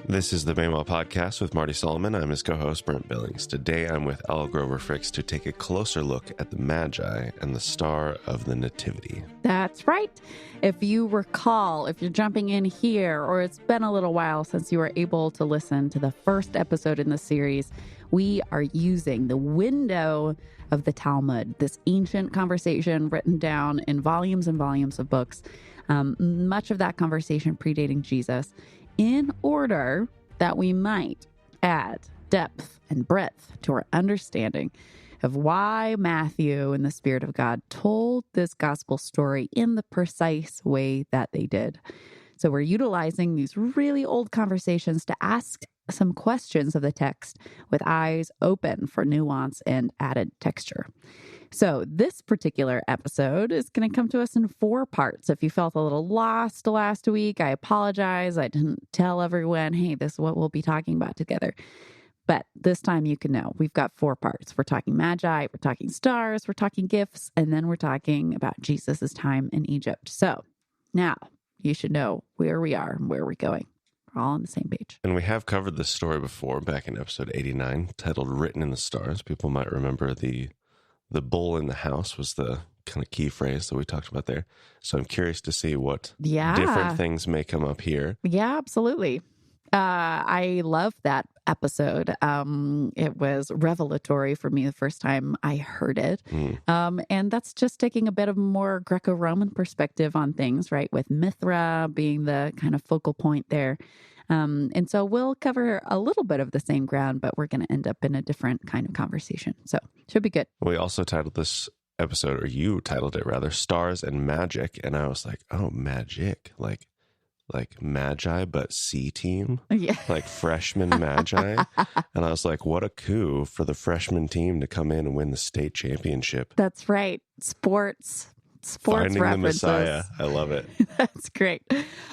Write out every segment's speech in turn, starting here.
This is the Bama Podcast with Marty Solomon. I'm his co-host, Brent Billings. Today, I'm with Elle Grover-Fricks to take a closer look at the Magi and the star of the nativity. That's right. If you recall, if you're jumping in here, or it's been a little while since you were able to listen to the first episode in the series, we are using the window of the Talmud, this ancient conversation written down in volumes and volumes of books, much of that conversation predating Jesus, in order that we might add depth and breadth to our understanding of why Matthew and the Spirit of God told this gospel story in the precise way that they did. So we're utilizing these really old conversations to ask some questions of the text with eyes open for nuance and added texture. So this particular episode is going to come to us in 4 parts. If you felt a little lost last week, I apologize. I didn't tell everyone, hey, this is what we'll be talking about together. But this time you can know we've got 4 parts. We're talking magi, we're talking stars, we're talking gifts, and then we're talking about Jesus' time in Egypt. So now you should know where we are and where we're going. We're all on the same page. And we have covered this story before back in episode 89, titled Written in the Stars. People might remember the bull in the house was the kind of key phrase that we talked about there. So I'm curious to see what different things may come up here. Yeah, absolutely. I love that episode. It was revelatory for me the first time I heard it. And that's just taking a bit of more Greco-Roman perspective on things, right? With Mithra being the kind of focal point there. And so we'll cover a little bit of the same ground, but we're going to end up in a different kind of conversation. So should be good. We also titled this episode, or you titled it rather, Stars and Magic. And I was like, oh, magic, like magi, but C team, like freshman magi. And I was like, what a coup for the freshman team to come in and win the state championship. That's right. Sports Finding references. the Messiah. I love it. That's great.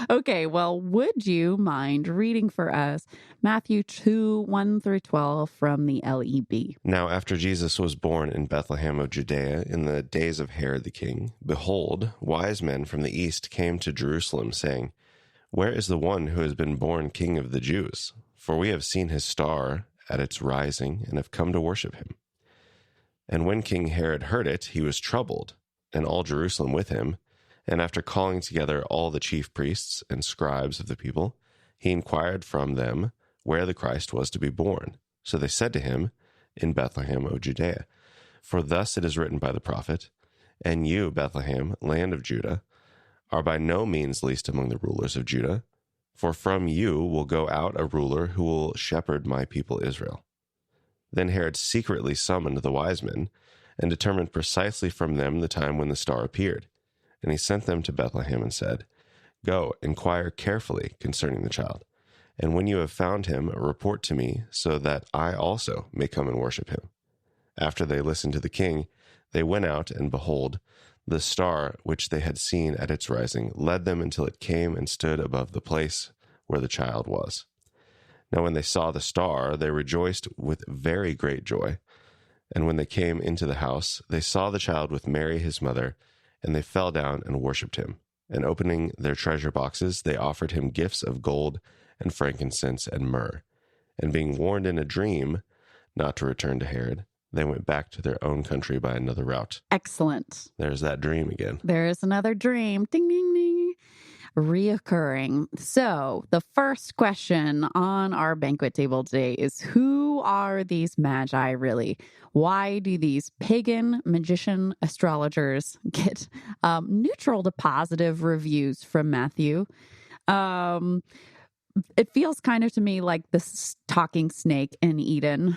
Okay, well, would you mind reading for us Matthew 2:1-12 from the LEB? Now, after Jesus was born in Bethlehem of Judea in the days of Herod the king, behold, wise men from the east came to Jerusalem, saying, where is the one who has been born King of the Jews? For we have seen his star at its rising and have come to worship him. And when King Herod heard it, he was troubled, and all Jerusalem with him. And after calling together all the chief priests and scribes of the people, he inquired from them where the Christ was to be born. So they said to him, in Bethlehem of Judea. For thus it is written by the prophet, and you, Bethlehem, land of Judah, are by no means least among the rulers of Judah, for from you will go out a ruler who will shepherd my people Israel. Then Herod secretly summoned the wise men, and determined precisely from them the time when the star appeared. And he sent them to Bethlehem and said, go, inquire carefully concerning the child, and when you have found him, report to me, so that I also may come and worship him. After they listened to the king, they went out, and behold, the star which they had seen at its rising led them until it came and stood above the place where the child was. Now when they saw the star, they rejoiced with very great joy. And when they came into the house, they saw the child with Mary his mother, and they fell down and worshipped him. And opening their treasure boxes, they offered him gifts of gold and frankincense and myrrh. And being warned in a dream not to return to Herod, they went back to their own country by another route. Excellent. There's that dream again. There is another dream. Ding, ding, ding. Reoccurring. So the first question on our banquet table today is, who are these magi really? Why do these pagan magician astrologers get neutral to positive reviews from Matthew? It feels kind of to me like this talking snake in Eden,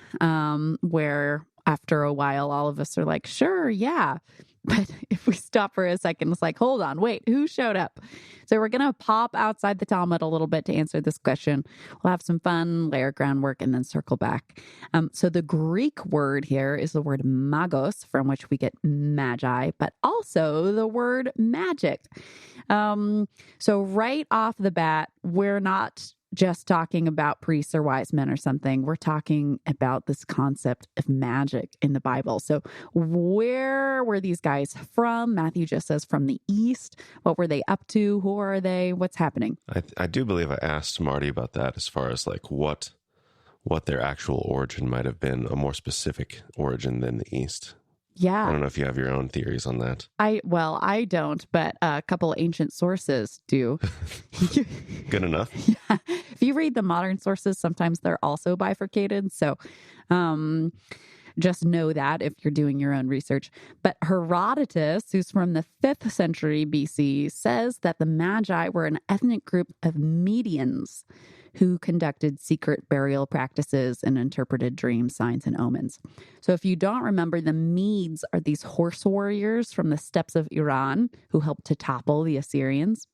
where after a while, all of us are like, sure, yeah. But if we stop for a second, it's like, hold on, wait, who showed up? So we're going to pop outside the Talmud a little bit to answer this question. We'll have some fun, lay our groundwork, and then circle back. So the Greek word here is the word magos, from which we get magi, but also the word magic. So right off the bat, we're not just talking about priests or wise men or something. We're talking about this concept of magic in the Bible. So where were these guys from? Matthew just says from the East. What were they up to? Who are they? What's happening? I do believe I asked Marty about that as far as like what their actual origin might have been, a more specific origin than the East. Yeah. I don't know if you have your own theories on that. I don't, but a couple ancient sources do. Good enough. Yeah. If you read the modern sources, sometimes they're also bifurcated. So just know that if you're doing your own research. But Herodotus, who's from the 5th century BC, says that the Magi were an ethnic group of Medians who conducted secret burial practices and interpreted dreams, signs, and omens. So if you don't remember, the Medes are these horse warriors from the steppes of Iran who helped to topple the Assyrians.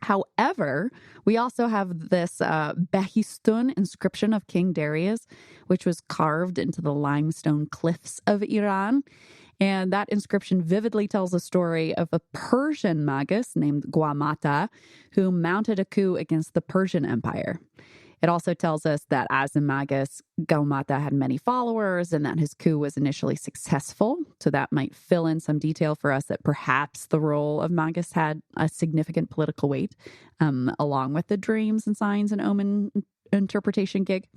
However, we also have this Behistun inscription of King Darius, which was carved into the limestone cliffs of Iran. And that inscription vividly tells the story of a Persian magus named Gaumata who mounted a coup against the Persian Empire. It also tells us that as a magus, Gaumata had many followers and that his coup was initially successful. So that might fill in some detail for us that perhaps the role of magus had a significant political weight, along with the dreams and signs and omen interpretation gig.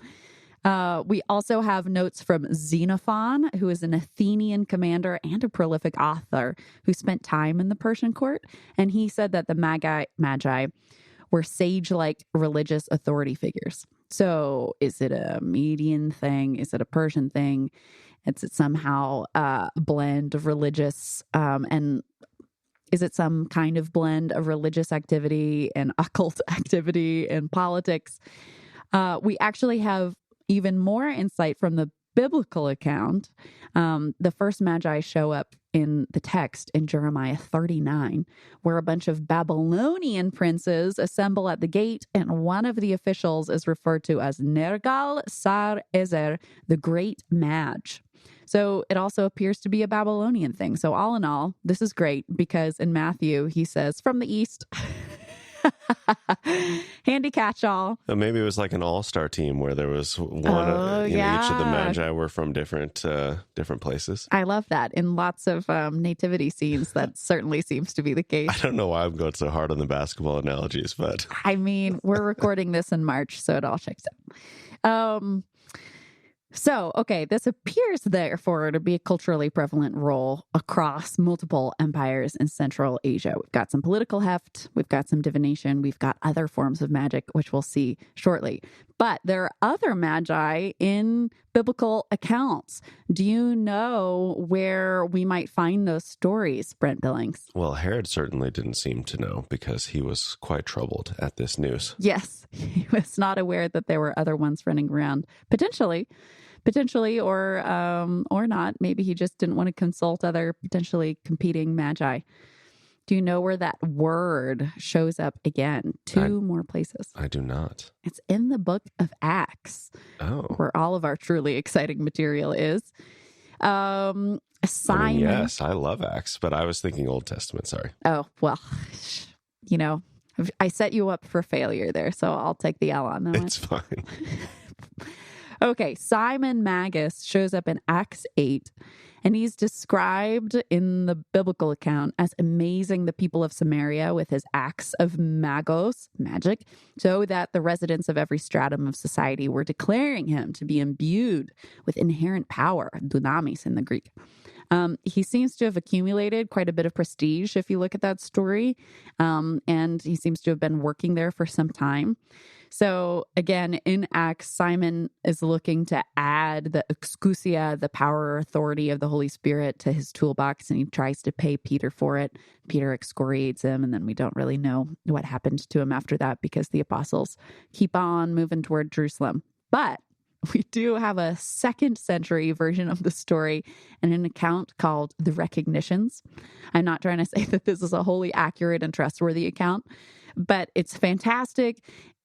We also have notes from Xenophon, who is an Athenian commander and a prolific author who spent time in the Persian court. And he said that the magi were sage-like religious authority figures. So is it a Median thing? Is it a Persian thing? Is it somehow a blend of religious and is it some kind of blend of religious activity and occult activity and politics? We actually have even more insight from the biblical account. The first magi show up in the text in Jeremiah 39, where a bunch of Babylonian princes assemble at the gate, and one of the officials is referred to as Nergal Sar Ezer, the great magi. So it also appears to be a Babylonian thing. So all in all, this is great because in Matthew, he says, from the East. Handy catch-all. Maybe it was like an all-star team where there was one. Each of the magi were from different places. I love that. In lots of nativity scenes, that certainly seems to be the case. I don't know why I'm going so hard on the basketball analogies, but I mean, we're recording this in March, so it all checks out. So, okay, this appears, therefore, to be a culturally prevalent role across multiple empires in Central Asia. We've got some political heft, we've got some divination, we've got other forms of magic, which we'll see shortly. But there are other magi in biblical accounts. Do you know where we might find those stories, Brent Billings? Well, Herod certainly didn't seem to know because he was quite troubled at this news. Yes, he was not aware that there were other ones running around. Potentially, or not. Maybe he just didn't want to consult other potentially competing magi. Do you know where that word shows up again? Two more places. I do not. It's in the book of Acts, where all of our truly exciting material is. Simon. Yes, I love Acts, but I was thinking Old Testament. Sorry. Oh, well, I set you up for failure there, so I'll take the L on that. It's fine. Okay, Simon Magus shows up in Acts 8, and he's described in the biblical account as amazing the people of Samaria with his acts of magic, so that the residents of every stratum of society were declaring him to be imbued with inherent power, dunamis in the Greek. He seems to have accumulated quite a bit of prestige if you look at that story, and he seems to have been working there for some time. So again, in Acts, Simon is looking to add the exousia, the power or authority of the Holy Spirit, to his toolbox, and he tries to pay Peter for it. Peter excoriates him, and then we don't really know what happened to him after that because the apostles keep on moving toward Jerusalem. But we do have a 2nd century version of the story and an account called The Recognitions. I'm not trying to say that this is a wholly accurate and trustworthy account, but it's fantastic.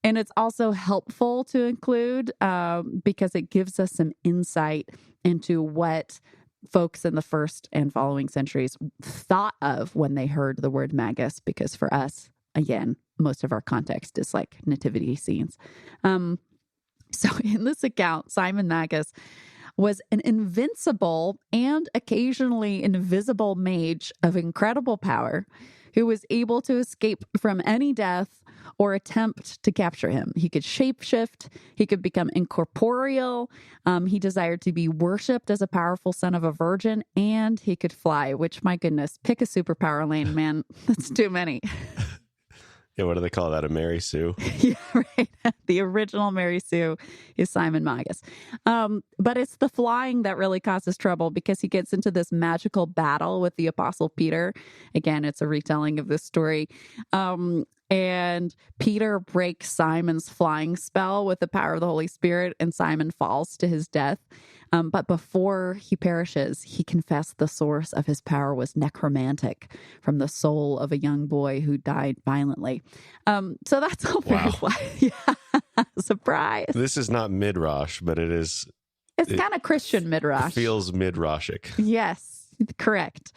And it's also helpful to include because it gives us some insight into what folks in the 1st and following centuries thought of when they heard the word magus. Because for us, again, most of our context is like nativity scenes. So in this account, Simon Magus was an invincible and occasionally invisible mage of incredible power who was able to escape from any death or attempt to capture him. He could shapeshift. He could become incorporeal. He desired to be worshipped as a powerful son of a virgin, and he could fly, which, my goodness, pick a superpower lane, man. That's too many. Yeah, what do they call that? A Mary Sue? Yeah, right. The original Mary Sue is Simon Magus. But it's the flying that really causes trouble because he gets into this magical battle with the Apostle Peter. Again, it's a retelling of this story. And Peter breaks Simon's flying spell with the power of the Holy Spirit, and Simon falls to his death. But before he perishes, he confessed the source of his power was necromantic from the soul of a young boy who died violently. So that's all very yeah. Surprise. This is not midrash, but it is. It's kind of Christian midrash. It feels midrashic. Yes, correct.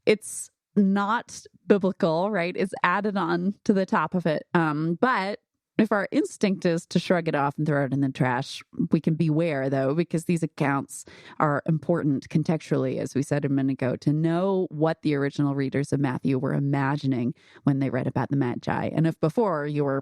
It's not biblical, right? It's added on to the top of it. But if our instinct is to shrug it off and throw it in the trash, we can beware, though, because these accounts are important contextually, as we said a minute ago, to know what the original readers of Matthew were imagining when they read about the Magi. And if before you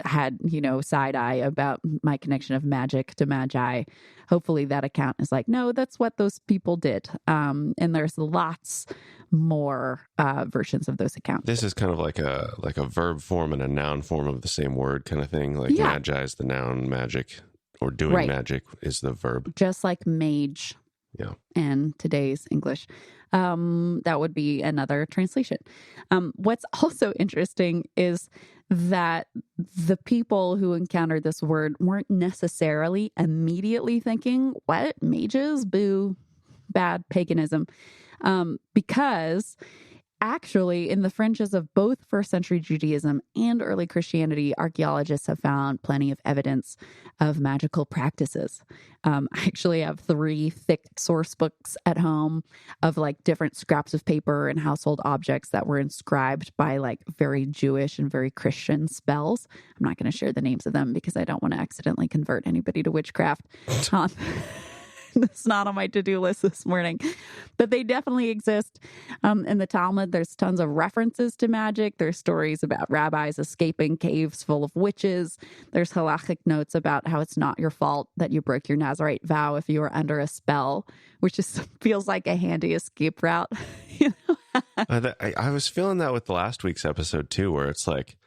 had side eye about my connection of magic to magi, hopefully that account is like, no, that's what those people did. And there's lots more versions of those accounts. This is kind of like a verb form and a noun form of the same word kind of thing. Like magi is the noun, magic or doing magic is the verb. Just like mage. Yeah. And today's English. That would be another translation. What's also interesting is that the people who encountered this word weren't necessarily immediately thinking, what? Mages? Boo. Bad paganism. Because actually, in the fringes of both first century Judaism and early Christianity, archaeologists have found plenty of evidence of magical practices. I actually have 3 thick source books at home of like different scraps of paper and household objects that were inscribed by like very Jewish and very Christian spells. I'm not going to share the names of them because I don't want to accidentally convert anybody to witchcraft. It's not on my to-do list this morning, but they definitely exist. In the Talmud, there's tons of references to magic. There's stories about rabbis escaping caves full of witches. There's halachic notes about how it's not your fault that you broke your Nazirite vow if you were under a spell, which feels like a handy escape route. I was feeling that with the last week's episode too, where it's like,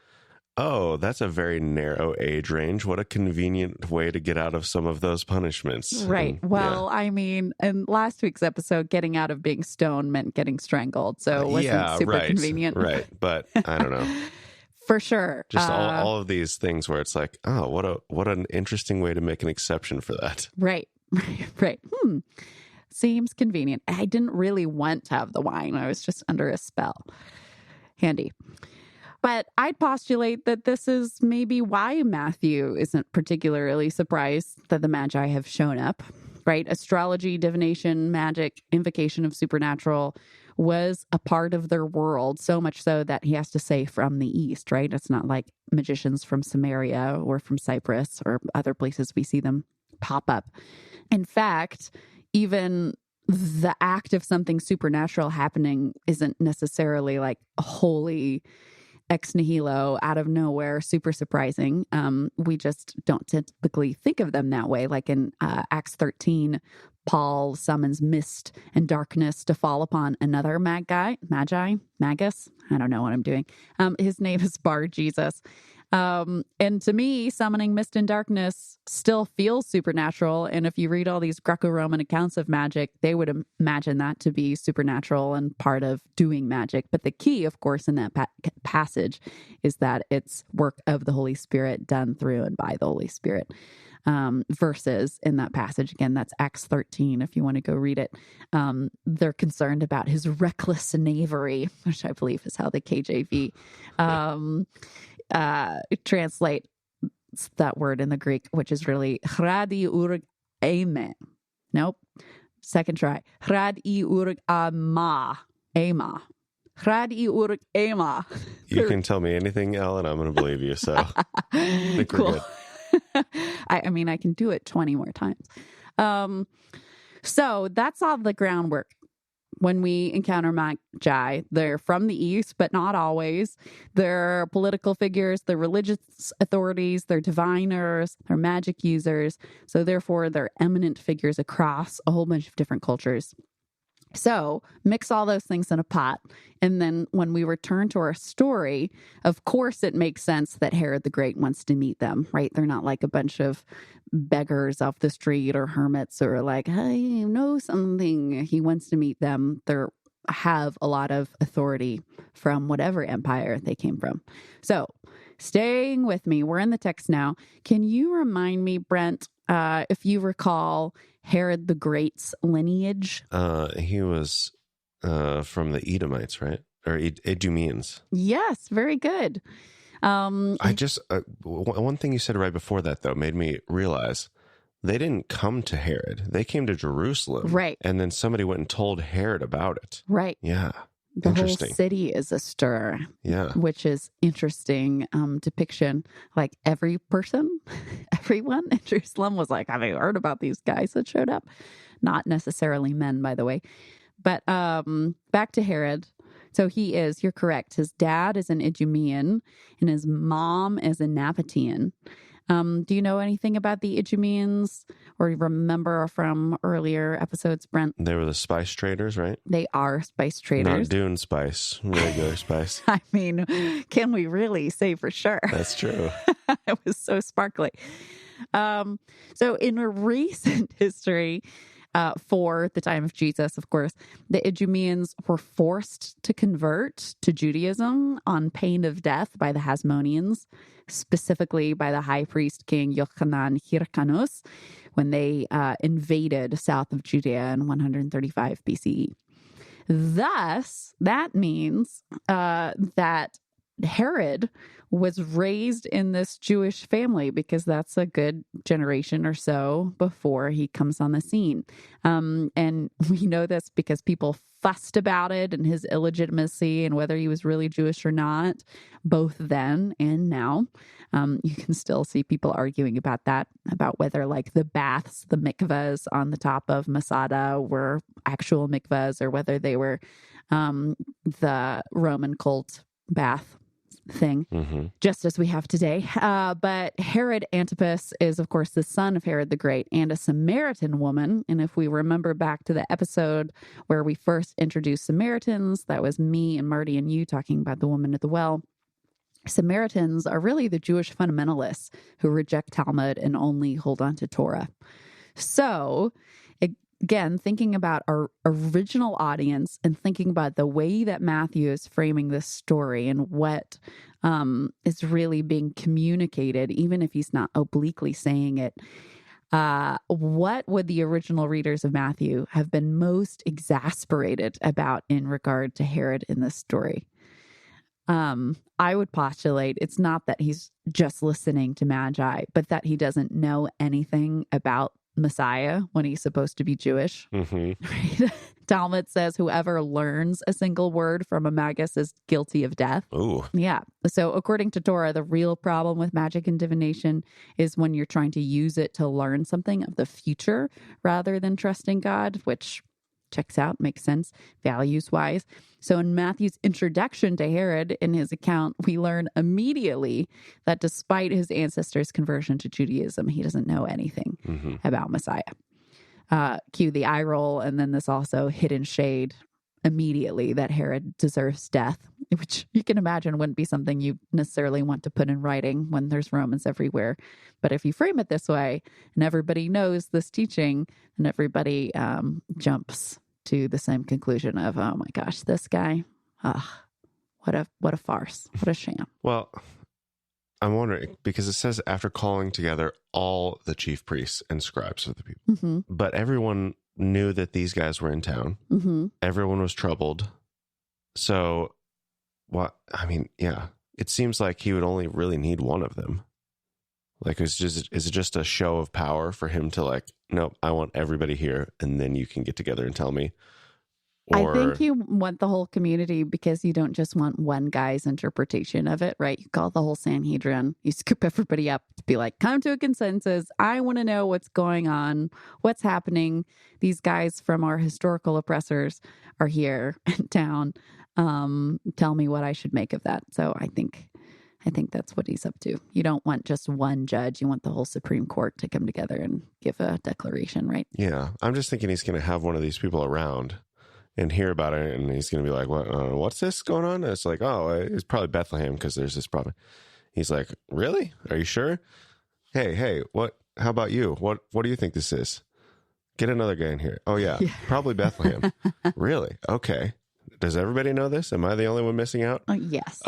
oh, that's a very narrow age range. What a convenient way to get out of some of those punishments. Right. Well, I mean, in last week's episode, getting out of being stoned meant getting strangled. So it wasn't super convenient. Right. But I don't know. For sure. Just all of these things where it's like, oh, what an interesting way to make an exception for that. Right. Seems convenient. I didn't really want to have the wine. I was just under a spell. Handy. But I'd postulate that this is maybe why Matthew isn't particularly surprised that the Magi have shown up, right? Astrology, divination, magic, invocation of supernatural was a part of their world, so much so that he has to say from the East, right? It's not like magicians from Samaria or from Cyprus or other places we see them pop up. In fact, even the act of something supernatural happening isn't necessarily like wholly ex nihilo, out of nowhere, super surprising. We just don't typically think of them that way. Like in Acts 13, Paul summons mist and darkness to fall upon another magus. I don't know what I'm doing. His name is Bar Jesus. And to me, summoning mist and darkness still feels supernatural. And if you read all these Greco-Roman accounts of magic, they would imagine that to be supernatural and part of doing magic. But the key, of course, in that passage is that it's work of the Holy Spirit done through and by the Holy Spirit. Verses in that passage, again, that's Acts 13, if you want to go read it. They're concerned about his reckless knavery, which I believe is how the KJV translate that word in the Greek, which is really chradi urg amen. Nope. Second try. Chradi urg ama. Hradi urk ema. You can tell me anything, Elle, and I'm going to believe you. So I think we're good. I mean, I can do it 20 more times. So that's all the groundwork. When we encounter magi, they're from the East, but not always. They're political figures, they're religious authorities, they're diviners, they're magic users. So therefore, they're eminent figures across a whole bunch of different cultures. So mix all those things in a pot. And then when we return to our story, of course, it makes sense that Herod the Great wants to meet them, right? They're not like a bunch of beggars off the street or hermits or like, hey, you know something. He wants to meet them. They have a lot of authority from whatever empire they came from. So staying with me, we're in the text now. Can you remind me, Brent, if you recall Herod the Great's lineage? He was from the Edomites, right? Or Idumeans. Yes, very good. I just, one thing you said right before that, though, made me realize they didn't come to Herod. They came to Jerusalem. Right. And then somebody went and told Herod about it. Right. Yeah. The whole Interesting. city is a stir. Yeah. Which is interesting depiction. Like everyone in Jerusalem was like, have you heard about these guys that showed up? Not necessarily men, by the way. But back to Herod. So you're correct. His dad is an Idumean and his mom is a Nabatean. Do you know anything about the Idumeans or remember from earlier episodes, Brent? They were the spice traders, right? They are spice traders. Not Dune spice, regular spice. I mean, can we really say for sure? That's true. It was so sparkly. So in a recent history, for the time of Jesus, of course, the Idumeans were forced to convert to Judaism on pain of death by the Hasmoneans, specifically by the high priest king Yochanan Hyrcanus, when they invaded south of Judea in 135 BCE. Thus, that means that Herod was raised in this Jewish family because that's a good generation or so before he comes on the scene. And we know this because people fussed about it and his illegitimacy and whether he was really Jewish or not, both then and now. You can still see people arguing about that, about whether like the baths, the mikvahs on the top of Masada were actual mikvahs or whether they were the Roman cult bath thing, just as we have today. But Herod Antipas is, of course, the son of Herod the Great and a Samaritan woman. And if we remember back to the episode where we first introduced Samaritans, that was me and Marty and you talking about the woman at the well. Samaritans are really the Jewish fundamentalists who reject Talmud and only hold on to Torah. So, again, thinking about our original audience and thinking about the way that Matthew is framing this story and what is really being communicated, even if he's not obliquely saying it, what would the original readers of Matthew have been most exasperated about in regard to Herod in this story? I would postulate it's not that he's just listening to magi, but that he doesn't know anything about Messiah when he's supposed to be Jewish. Right? Talmud says whoever learns a single word from a magus is guilty of death. Ooh. Yeah. So according to Torah, the real problem with magic and divination is when you're trying to use it to learn something of the future rather than trusting God, which checks out, makes sense, values-wise. So in Matthew's introduction to Herod, in his account, we learn immediately that despite his ancestors' conversion to Judaism, he doesn't know anything about Messiah. Cue the eye roll, and then this also hidden shade immediately that Herod deserves death, which you can imagine wouldn't be something you necessarily want to put in writing when there's Romans everywhere. But if you frame it this way, and everybody knows this teaching, and everybody jumps to the same conclusion of, oh my gosh, this guy, what a farce, what a sham. Well, I'm wondering, because it says after calling together all the chief priests and scribes of the people, but everyone knew that these guys were in town. Everyone was troubled. So, what? I mean, yeah, it seems like he would only really need one of them. Like, is it just a show of power for him to like, nope, I want everybody here, and then you can get together and tell me? I Or think you want the whole community because you don't just want one guy's interpretation of it, right? You call the whole Sanhedrin, you scoop everybody up to be like, come to a consensus. I want to know what's going on, what's happening. These guys from our historical oppressors are here in town. Tell me what I should make of that. So I think that's what he's up to. You don't want just one judge. You want the whole Supreme Court to come together and give a declaration, right? yeah, I'm just thinking he's going to have one of these people around and hear about it, and he's going to be like, what's this going on? And it's like, oh, it's probably Bethlehem because there's this problem. He's like, really? Are you sure? Hey, how about you? What do you think this is? Get another guy in here. Oh, yeah. Probably Bethlehem. Really? Okay. Does everybody know this? Am I the only one missing out? Yes.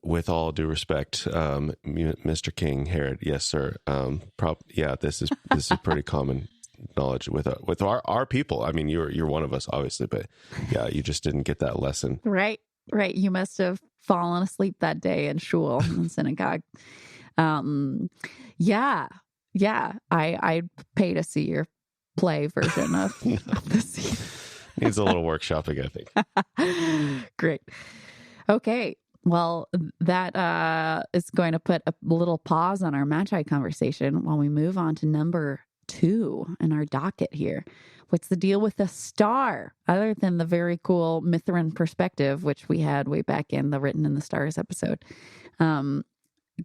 With all due respect, Mr. King, Herod, yes, sir. This is pretty common knowledge with our people. I mean, you're one of us, obviously, but yeah, you just didn't get that lesson. Right. You must have fallen asleep that day in shul in synagogue. I'd pay to see your play version of the scene. Needs a little workshopping, I think. Great. Okay. Well, that is going to put a little pause on our magi conversation while we move on to number 2 in our docket here. What's the deal with the star? Other than the very cool Mithrin perspective, which we had way back in the Written in the Stars episode,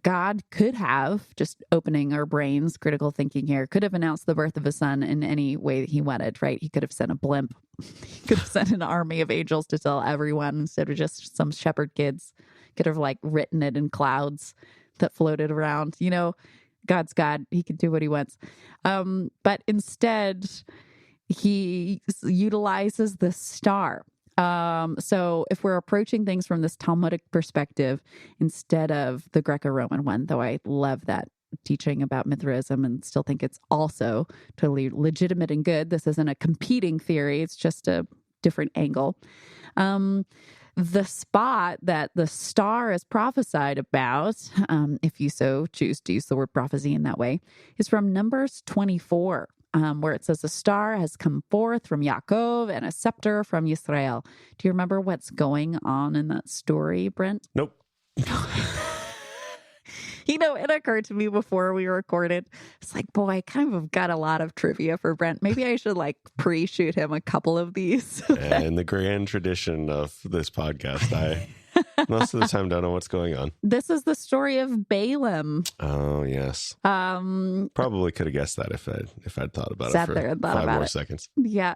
God could have, just opening our brains, critical thinking here, could have announced the birth of his son in any way that he wanted, right? He could have sent a blimp. He could have sent an army of angels to tell everyone instead of just some shepherd kids. Could have written it in clouds that floated around. God's God. He can do what he wants. But instead, he utilizes the star. So if we're approaching things from this Talmudic perspective instead of the Greco-Roman one, though I love that teaching about Mithraism and still think it's also totally legitimate and good. This isn't a competing theory. It's just a different angle. The spot that the star is prophesied about, if you so choose to use the word prophecy in that way, is from Numbers 24. Where it says a star has come forth from Yaakov and a scepter from Yisrael. Do you remember what's going on in that story, Brent? Nope. It occurred to me before we recorded. It's like, boy, I kind of got a lot of trivia for Brent. Maybe I should pre-shoot him a couple of these. In the grand tradition of this podcast, I most of the time don't know what's going on. This is the story of Balaam. Oh, yes. Probably could have guessed that if I'd thought about it for 5 more seconds. Yeah.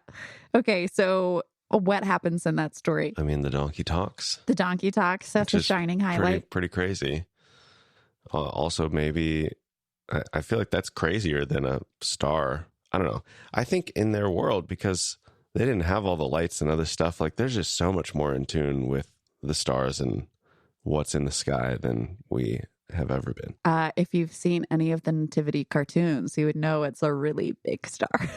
Okay, so what happens in that story? I mean, the donkey talks. The donkey talks. That's a shining highlight. Pretty crazy. Also, maybe, I feel like that's crazier than a star. I don't know. I think in their world, because they didn't have all the lights and other stuff, there's just so much more in tune with the stars and what's in the sky than we have ever been. If you've seen any of the nativity cartoons, you would know it's a really big star.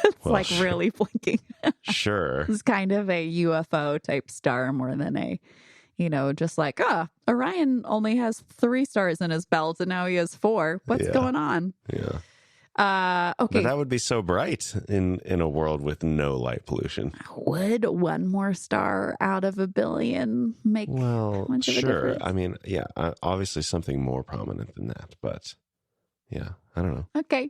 It's sure. Really blinking. Sure. It's kind of a UFO type star more than a, just Orion only has 3 stars in his belt and now he has 4. What's going on? Yeah. Okay. But that would be so bright in a world with no light pollution. Would one more star out of a billion make much of a difference? I mean, yeah, obviously something more prominent than that, but yeah, I don't know. Okay.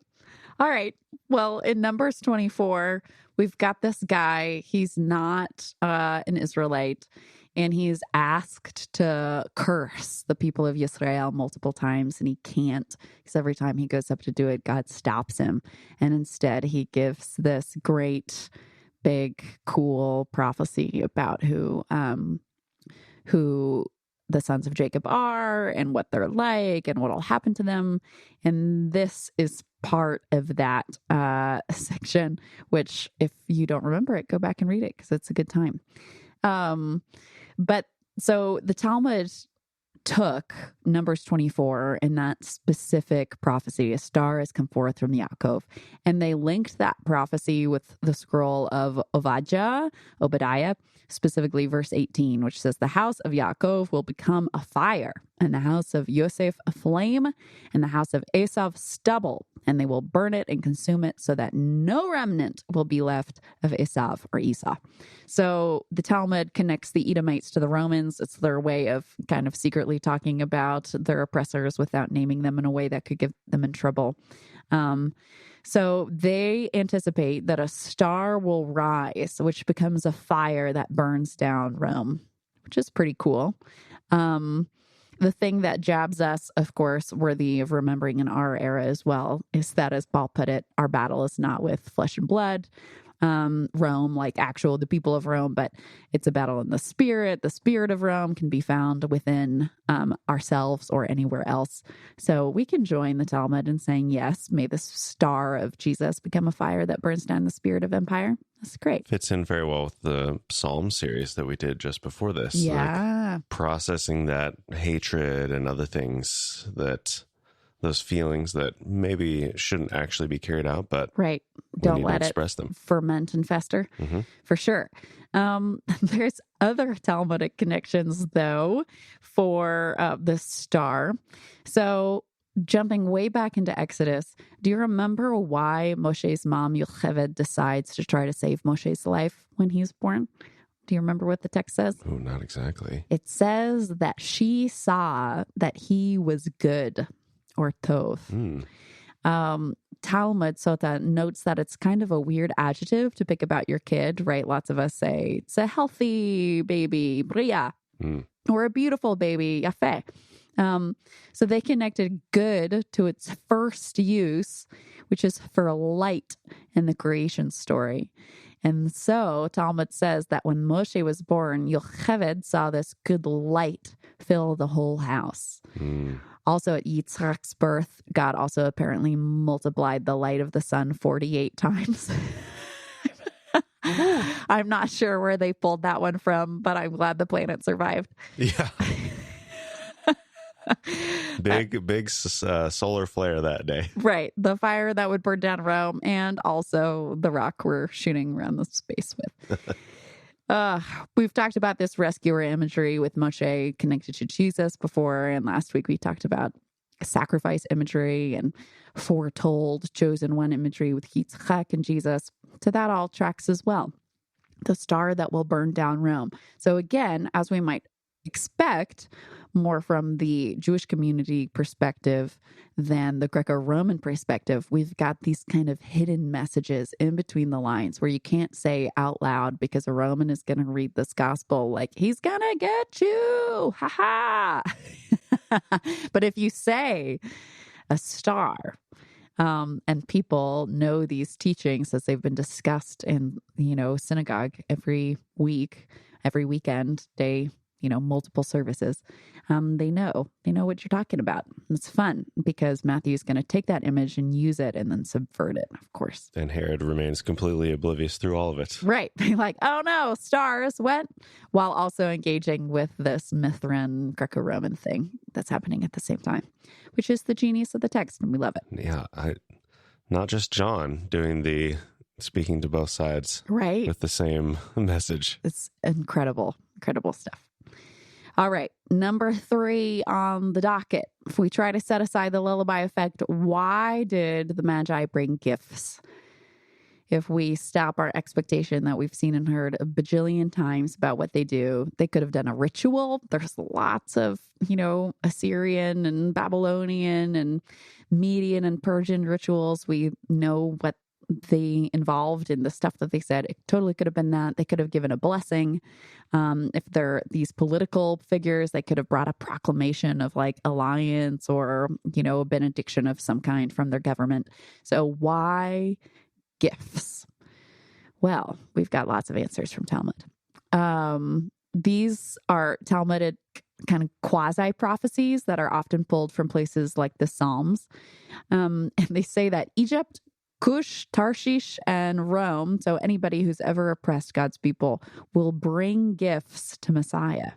All right. Well, in Numbers 24, we've got this guy. He's not an Israelite. And he's asked to curse the people of Yisrael multiple times, and he can't, because every time he goes up to do it, God stops him. And instead, he gives this great, big, cool prophecy about who the sons of Jacob are and what they're like and what will happen to them. And this is part of that section, which if you don't remember it, go back and read it because it's a good time. But so the Talmud took Numbers 24 and that specific prophecy, a star has come forth from Yaakov, and they linked that prophecy with the scroll of Obadiah, specifically verse 18, which says, the house of Yaakov will become a fire and the house of Yosef a flame, and the house of Esav stubble, and they will burn it and consume it so that no remnant will be left of Esav or Esau. So the Talmud connects the Edomites to the Romans. It's their way of kind of secretly talking about their oppressors without naming them in a way that could get them in trouble. So they anticipate that a star will rise, which becomes a fire that burns down Rome, which is pretty cool. The thing that jabs us, of course, worthy of remembering in our era as well, is that, as Paul put it, our battle is not with flesh and blood, Rome, like the people of Rome, but it's a battle in the spirit. The spirit of Rome can be found within ourselves or anywhere else. So we can join the Talmud in saying, yes, may the star of Jesus become a fire that burns down the spirit of empire. That's great. Fits in very well with the Psalm series that we did just before this. Yeah. Like processing that hatred and other things, that those feelings that maybe shouldn't actually be carried out, but right. Don't let it express them, ferment and fester, for sure. There's other Talmudic connections, though, for the star. So jumping way back into Exodus, do you remember why Moshe's mom, Yocheved, decides to try to save Moshe's life when he's born? Do you remember what the text says? Oh, not exactly. It says that she saw that he was good, or tov. Talmud Sota notes that it's kind of a weird adjective to pick about your kid, right? Lots of us say it's a healthy baby, bria, or a beautiful baby, yafeh. So they connected good to its first use, which is for light in the creation story. And so Talmud says that when Moshe was born, Yocheved saw this good light fill the whole house. Also at Yitzchak's birth, God also apparently multiplied the light of the sun 48 times. I'm not sure where they pulled that one from, but I'm glad the planet survived. Yeah. Big solar flare that day. Right. The fire that would burn down Rome, and also the rock we're shooting around the space with. We've talked about this rescuer imagery with Moshe connected to Jesus before, and last week we talked about sacrifice imagery and foretold chosen one imagery with Yitzchak and Jesus. So that all tracks as well. The star that will burn down Rome. So again, as we might expect, more from the Jewish community perspective than the Greco-Roman perspective, we've got these kind of hidden messages in between the lines where you can't say out loud because a Roman is going to read this gospel like, he's going to get you, ha ha. But if you say a star, and people know these teachings as they've been discussed in, synagogue every week, every weekend, day, multiple services. They know what you're talking about. It's fun because Matthew's going to take that image and use it and then subvert it, of course. And Herod remains completely oblivious through all of it. Right. Like, oh no, stars, what? While also engaging with this Mithrin Greco-Roman thing that's happening at the same time, which is the genius of the text, and we love it. Yeah. Not just John doing the speaking to both sides. Right. With the same message. It's incredible stuff. All right, number 3 on the docket. If we try to set aside the lullaby effect, why did the Magi bring gifts? If we stop our expectation that we've seen and heard a bajillion times about what they do, they could have done a ritual. There's lots of, Assyrian and Babylonian and Median and Persian rituals. We know what they involved in the stuff that they said. It totally could have been that. They could have given a blessing. If they're these political figures, they could have brought a proclamation of like alliance or, a benediction of some kind from their government. So why gifts? Well, we've got lots of answers from Talmud. These are Talmudic kind of quasi-prophecies that are often pulled from places like the Psalms. And they say that Egypt, Cush, Tarshish, and Rome, so anybody who's ever oppressed God's people, will bring gifts to Messiah.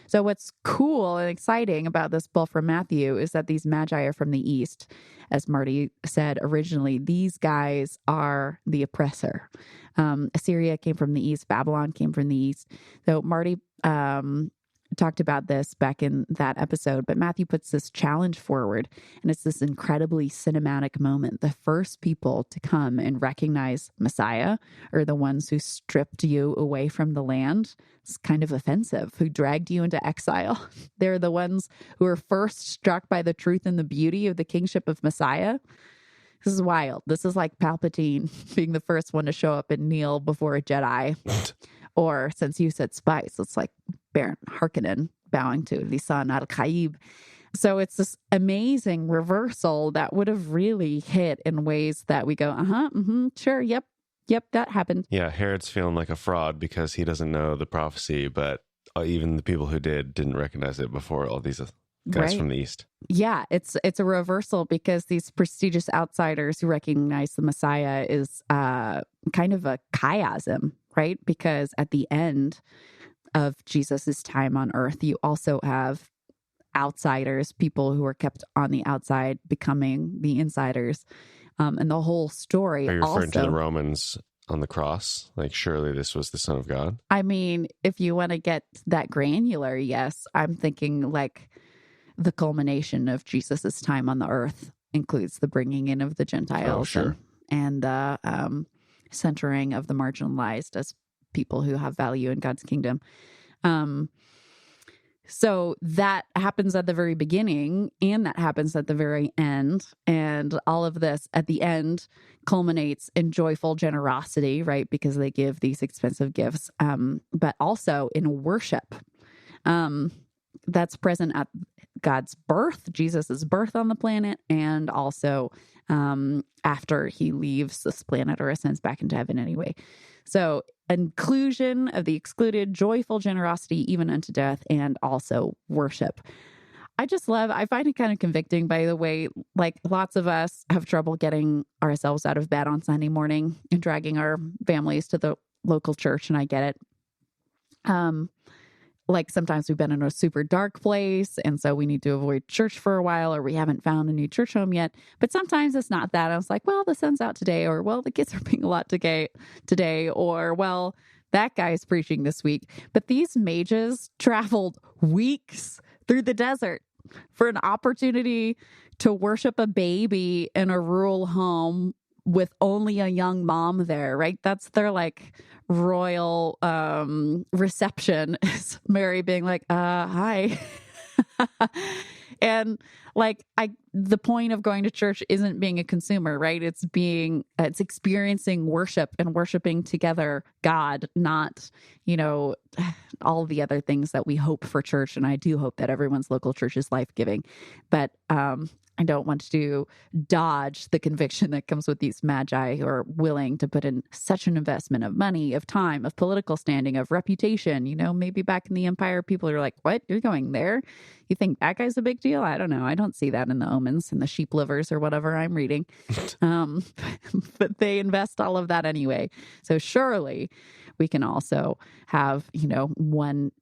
So what's cool and exciting about this pull from Matthew is that these magi are from the east. As Marty said originally, these guys are the oppressor. Assyria came from the east. Babylon came from the east. So Marty talked about this back in that episode, but Matthew puts this challenge forward, and it's this incredibly cinematic moment. The first people to come and recognize Messiah are the ones who stripped you away from the land. It's kind of offensive, who dragged you into exile. They're the ones who were first struck by the truth and the beauty of the kingship of Messiah. This is wild. This is like Palpatine being the first one to show up and kneel before a Jedi. Or, since you said spice, it's like Baron Harkonnen bowing to Lisan al-Khaib. So it's this amazing reversal that would have really hit in ways that we go, sure, yep, that happened. Yeah, Herod's feeling like a fraud because he doesn't know the prophecy, but even the people who didn't recognize it before all these guys from the East. Yeah, it's a reversal because these prestigious outsiders who recognize the Messiah is kind of a chiasm, right? Because at the end of Jesus's time on earth, you also have outsiders, people who are kept on the outside becoming the insiders. And the whole story. Are you referring to the Romans on the cross? Like, surely this was the Son of God? I mean, if you want to get that granular, yes. I'm thinking like the culmination of Jesus's time on the earth includes the bringing in of the Gentiles and the centering of the marginalized as people who have value in God's kingdom. So that happens at the very beginning and that happens at the very end. And all of this at the end culminates in joyful generosity, right? Because they give these expensive gifts, but also in worship. That's present at God's birth, Jesus's birth on the planet, and also after he leaves this planet or ascends back into heaven anyway. So inclusion of the excluded, joyful generosity, even unto death, and also worship. I find it kind of convicting, by the way. Like, lots of us have trouble getting ourselves out of bed on Sunday morning and dragging our families to the local church, and I get it. Like, sometimes we've been in a super dark place, and so we need to avoid church for a while, or we haven't found a new church home yet. But sometimes it's not that. I was like, well, the sun's out today, or, well, the kids are being a lot today, or, well, that guy's preaching this week. But these mages traveled weeks through the desert for an opportunity to worship a baby in a rural home with only a young mom there, right? That's their like royal reception, is Mary being like, hi. And like, the point of going to church isn't being a consumer, right? It's experiencing worship and worshiping together God, not, all the other things that we hope for church. And I do hope that everyone's local church is life-giving, but I don't want to dodge the conviction that comes with these magi who are willing to put in such an investment of money, of time, of political standing, of reputation. Maybe back in the empire, people are like, what? You're going there? You think that guy's a big deal? I don't know. I don't see that in the omens and the sheep livers or whatever I'm reading. But they invest all of that anyway. So surely we can also have, 1/8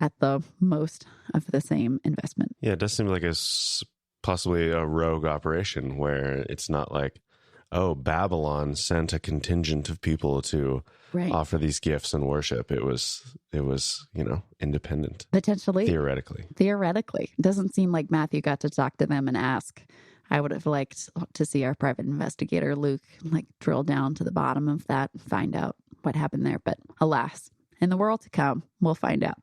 at the most of the same investment. Yeah, it does seem like it's possibly a rogue operation where it's not like, oh, Babylon sent a contingent of people to offer these gifts and worship. It was, independent. Potentially. Theoretically. It doesn't seem like Matthew got to talk to them and ask. I would have liked to see our private investigator, Luke, drill down to the bottom of that and find out what happened there. But alas, in the world to come, we'll find out.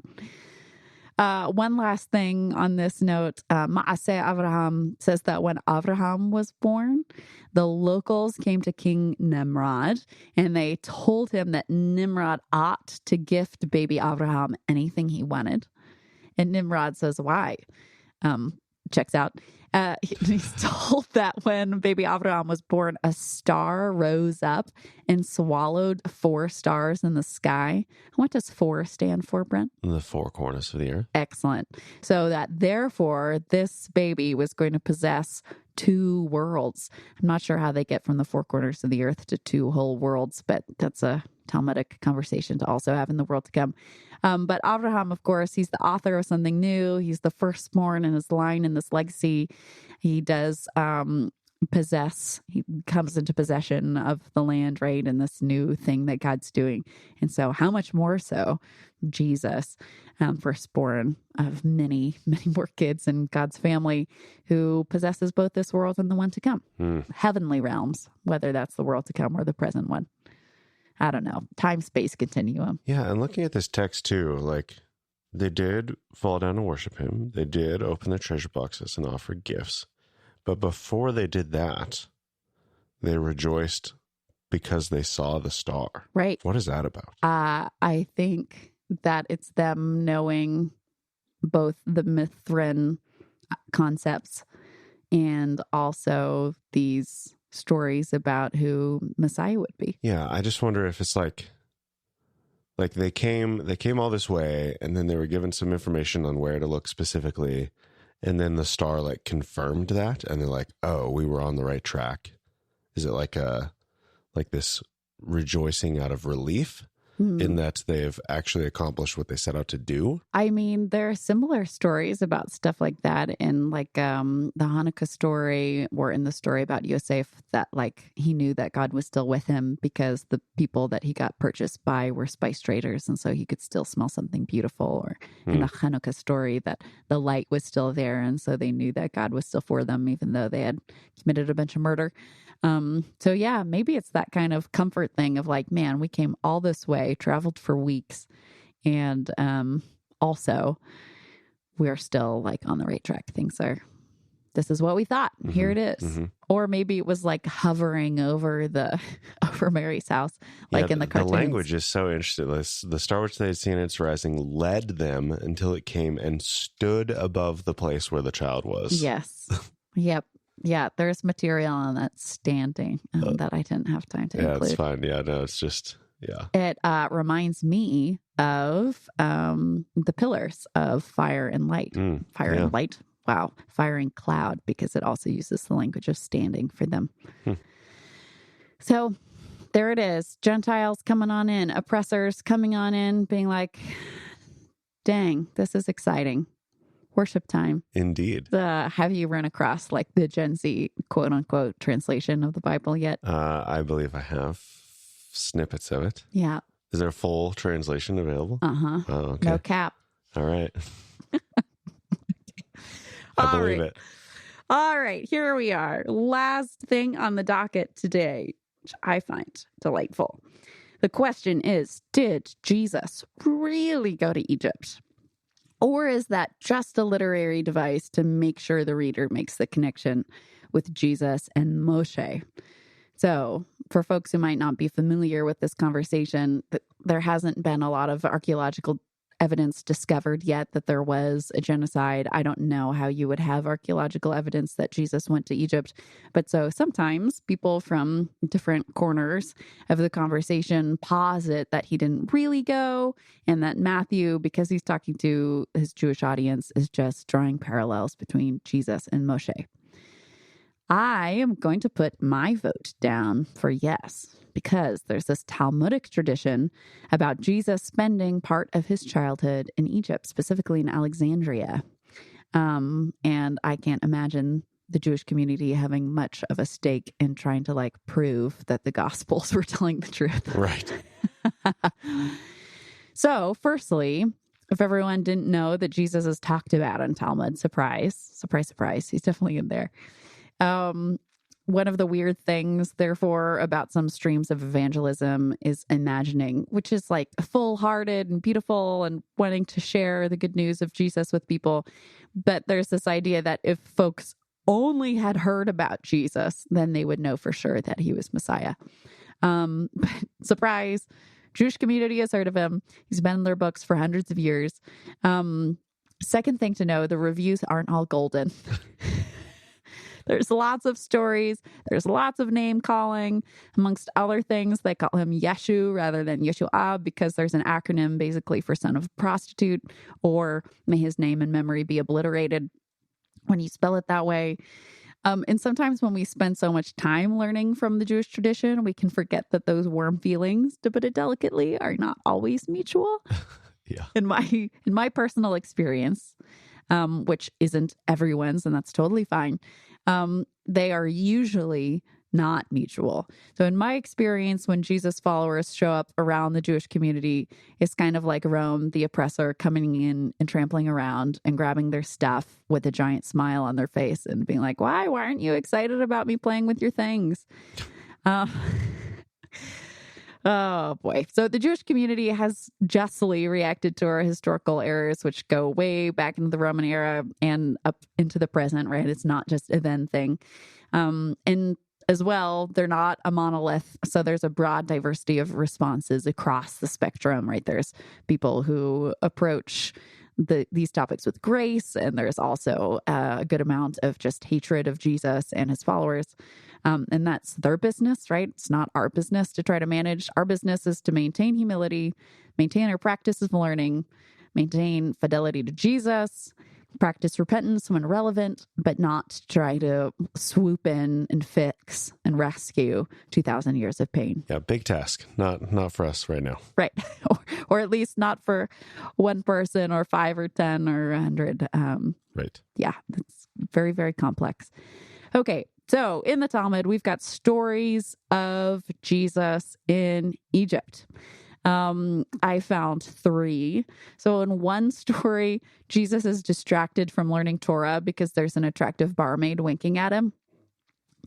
One last thing on this note, Maaseh Avraham says that when Avraham was born, the locals came to King Nimrod and they told him that Nimrod ought to gift baby Avraham anything he wanted. And Nimrod says, why? Checks out. He's told that when baby Avraham was born, a star rose up and swallowed 4 stars in the sky. What does 4 stand for, Brent? The 4 corners of the earth. Excellent. So that therefore this baby was going to possess 2 worlds. I'm not sure how they get from the 4 corners of the earth to 2 whole worlds, but that's a Talmudic conversation to also have in the world to come. But Avraham, of course, he's the author of something new. He's the firstborn in his line in this legacy. He does he comes into possession of the land, right? And this new thing that God's doing. And so how much more so Jesus, firstborn of many, many more kids in God's family, who possesses both this world and the one to come, heavenly realms, whether that's the world to come or the present one. I don't know. Time, space continuum. Yeah. And looking at this text too, like they did fall down and worship him. They did open their treasure boxes and offer gifts. But before they did that, they rejoiced because they saw the star. Right. What is that about? I think that it's them knowing both the Mithrin concepts and also these stories about who Messiah would be. Yeah, I just wonder if it's like they came all this way, and then they were given some information on where to look specifically, and then the star like confirmed that, and they're like, "Oh, we were on the right track." Is it like this rejoicing out of relief in that they've actually accomplished what they set out to do? I mean, there are similar stories about stuff like that in like the Hanukkah story, or in the story about Yosef, that like he knew that God was still with him because the people that he got purchased by were spice traders, and so he could still smell something beautiful. Or in a Hanukkah story, that the light was still there, and so they knew that God was still for them, even though they had committed a bunch of murder. So yeah, maybe it's that kind of comfort thing of like, man, we came all this way, traveled for weeks, and also we're still like on the right track. This is what we thought. Here it is. Or maybe it was like hovering over Mary's house, like in the cartoons. The language is so interesting. The star which they had seen its rising led them until it came and stood above the place where the child was. Yes. Yep. Yeah, there's material on that standing that I didn't have time to include. Yeah, it's fine. Yeah, no, it's just, yeah. It reminds me of the pillars of fire and light. Fire and light. Wow. Fire and cloud, because it also uses the language of standing for them. So there it is. Gentiles coming on in, oppressors coming on in, being like, dang, this is exciting. Worship time. Indeed. Have you run across like the Gen Z quote unquote translation of the Bible yet? I believe I have snippets of it. Yeah. Is there a full translation available? Uh-huh. Oh, okay. No cap. All right. I believe it. All right. Here we are. Last thing on the docket today, which I find delightful. The question is, did Jesus really go to Egypt? Or is that just a literary device to make sure the reader makes the connection with Jesus and Moshe? So, for folks who might not be familiar with this conversation, there hasn't been a lot of archaeological evidence discovered yet that there was a genocide. I don't know how you would have archaeological evidence that Jesus went to Egypt. But so sometimes people from different corners of the conversation posit that he didn't really go, and that Matthew, because he's talking to his Jewish audience, is just drawing parallels between Jesus and Moshe. I am going to put my vote down for yes, because there's this Talmudic tradition about Jesus spending part of his childhood in Egypt, specifically in Alexandria. And I can't imagine the Jewish community having much of a stake in trying to like prove that the Gospels were telling the truth. Right. So, firstly, if everyone didn't know that Jesus is talked about in Talmud, surprise, he's definitely in there. One of the weird things, therefore, about some streams of evangelism is imagining, which is like full-hearted and beautiful and wanting to share the good news of Jesus with people. But there's this idea that if folks only had heard about Jesus, then they would know for sure that he was Messiah. But surprise, Jewish community has heard of him. He's been in their books for hundreds of years. Second thing to know, the reviews aren't all golden. There's lots of stories. There's lots of name calling. Amongst other things, they call him Yeshu rather than Yeshua because there's an acronym basically for son of a prostitute, or may his name and memory be obliterated when you spell it that way. And sometimes when we spend so much time learning from the Jewish tradition, we can forget that those warm feelings, to put it delicately, are not always mutual. Yeah. In my personal experience, which isn't everyone's, and that's totally fine. they are usually not mutual. So in my experience, when Jesus followers show up around the Jewish community, it's kind of like Rome, the oppressor, coming in and trampling around and grabbing their stuff with a giant smile on their face and being like, why aren't you excited about me playing with your things? Oh, boy. So the Jewish community has justly reacted to our historical errors, which go way back into the Roman era and up into the present, right? It's not just a then thing. And as well, they're not a monolith. So there's a broad diversity of responses across the spectrum, right? There's people who approach these topics with grace, and there's also a good amount of just hatred of Jesus and his followers. And that's their business, right? It's not our business to try to manage. Our business is to maintain humility, maintain our practice of learning, maintain fidelity to Jesus, practice repentance when relevant, but not try to swoop in and fix and rescue 2,000 years of pain. Yeah, big task. Not for us right now. Right. or at least not for one person or 5 or 10 or 100. Right. Yeah, that's very, very complex. Okay, so in the Talmud, we've got stories of Jesus in Egypt. I found 3. So in one story, Jesus is distracted from learning Torah because there's an attractive barmaid winking at him.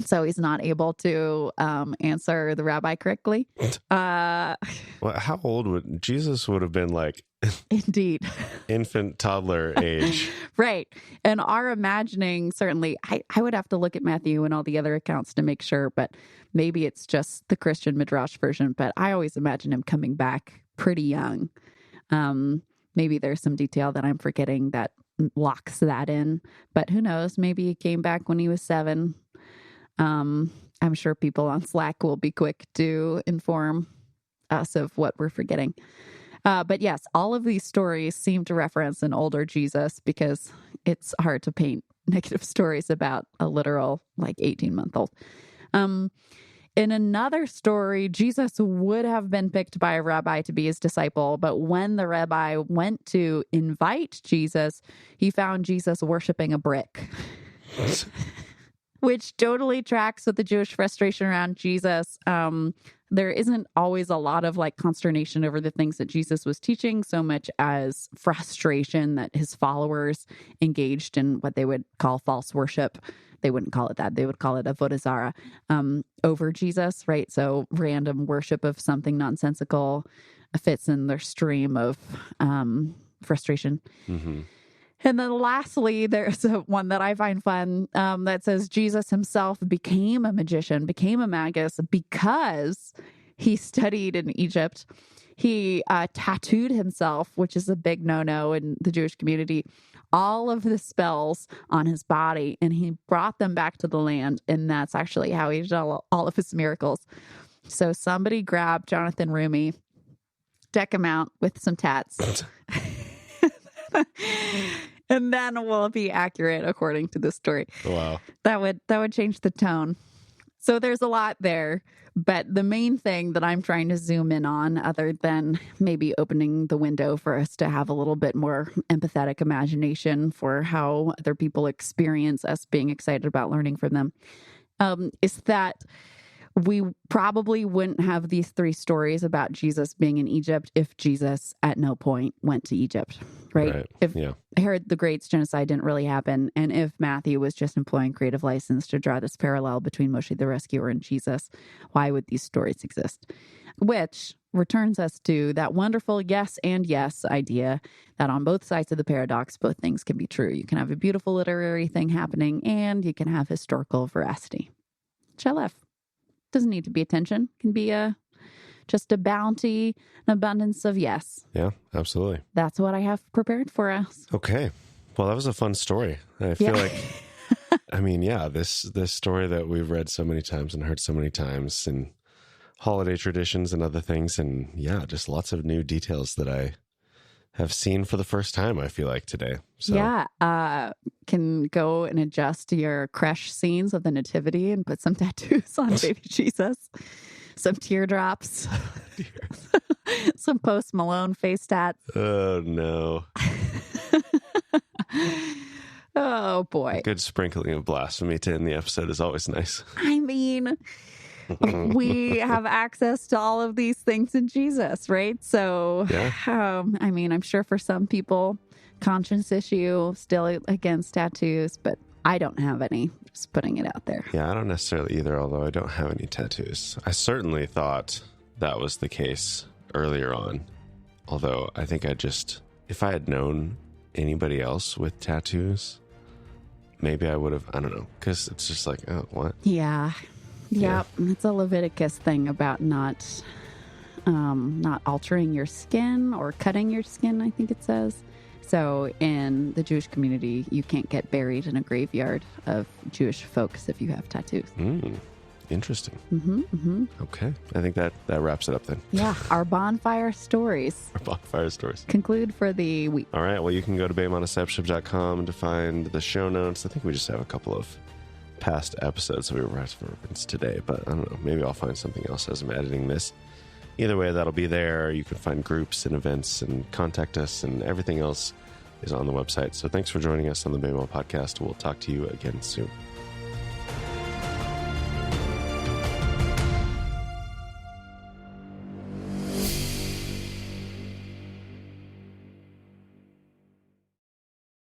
So he's not able to answer the rabbi correctly. Well, how old would Jesus would have been? Like Indeed. infant, toddler age. Right. And our imagining, certainly, I would have to look at Matthew and all the other accounts to make sure, but maybe it's just the Christian Midrash version. But I always imagine him coming back pretty young. Maybe there's some detail that I'm forgetting that locks that in. But who knows? Maybe he came back when he was 7. I'm sure people on Slack will be quick to inform us of what we're forgetting. But yes, all of these stories seem to reference an older Jesus because it's hard to paint negative stories about a literal, 18-month-old. In another story, Jesus would have been picked by a rabbi to be his disciple, but when the rabbi went to invite Jesus, he found Jesus worshiping a brick. Which totally tracks with the Jewish frustration around Jesus. There isn't always a lot of consternation over the things that Jesus was teaching, so much as frustration that his followers engaged in what they would call false worship. They wouldn't call it that. They would call it avodah zarah over Jesus, right? So random worship of something nonsensical fits in their stream of frustration. Mm-hmm. And then lastly, there's one that I find fun that says Jesus himself became a magician, became a magus because he studied in Egypt. He tattooed himself, which is a big no-no in the Jewish community, all of the spells on his body, and he brought them back to the land. And that's actually how he did all of his miracles. So somebody grab Jonathan Rumi, deck him out with some tats. And then we'll be accurate according to the story. Wow. That would change the tone. So there's a lot there, but the main thing that I'm trying to zoom in on, other than maybe opening the window for us to have a little bit more empathetic imagination for how other people experience us being excited about learning from them, is that we probably wouldn't have these 3 stories about Jesus being in Egypt if Jesus at no point went to Egypt, right? If Herod the Great's genocide didn't really happen, and if Matthew was just employing creative license to draw this parallel between Moshe the Rescuer and Jesus, why would these stories exist? Which returns us to that wonderful yes and yes idea that on both sides of the paradox, both things can be true. You can have a beautiful literary thing happening, and you can have historical veracity. Shalef. Doesn't need to be attention. Can be just a bounty, an abundance of yes. Yeah, absolutely. That's what I have prepared for us. Okay. Well, that was a fun story. I feel like, this story that we've read so many times and heard so many times, and holiday traditions and other things, and just lots of new details that I have seen for the first time, I feel like, today. So. Yeah. Can go and adjust your creche scenes of the nativity and put some tattoos on baby Jesus, some teardrops, some Post Malone face tats. Oh, no. Oh, boy. A good sprinkling of blasphemy to end the episode is always nice. I mean, we have access to all of these things in Jesus, right? So, I mean, I'm sure for some people, conscience issue, still against tattoos, but I don't have any. Just putting it out there. Yeah, I don't necessarily either, although I don't have any tattoos. I certainly thought that was the case earlier on. Although I think if I had known anybody else with tattoos, maybe I would have, I don't know, because it's just like, oh, what? Yeah. It's a Leviticus thing about not altering your skin or cutting your skin, I think it says. So in the Jewish community, you can't get buried in a graveyard of Jewish folks if you have tattoos. Interesting. Mm-hmm. Okay. I think that wraps it up then. Yeah. Our bonfire stories. Conclude for the week. All right. Well, you can go to BayMonDiscipleship.com to find the show notes. I think we just have a couple of past episodes that we referenced today, but I don't know. Maybe I'll find something else as I'm editing this. Either way, that'll be there. You can find groups and events and contact us, and everything else is on the website. So thanks for joining us on the Baymon Podcast. We'll talk to you again soon.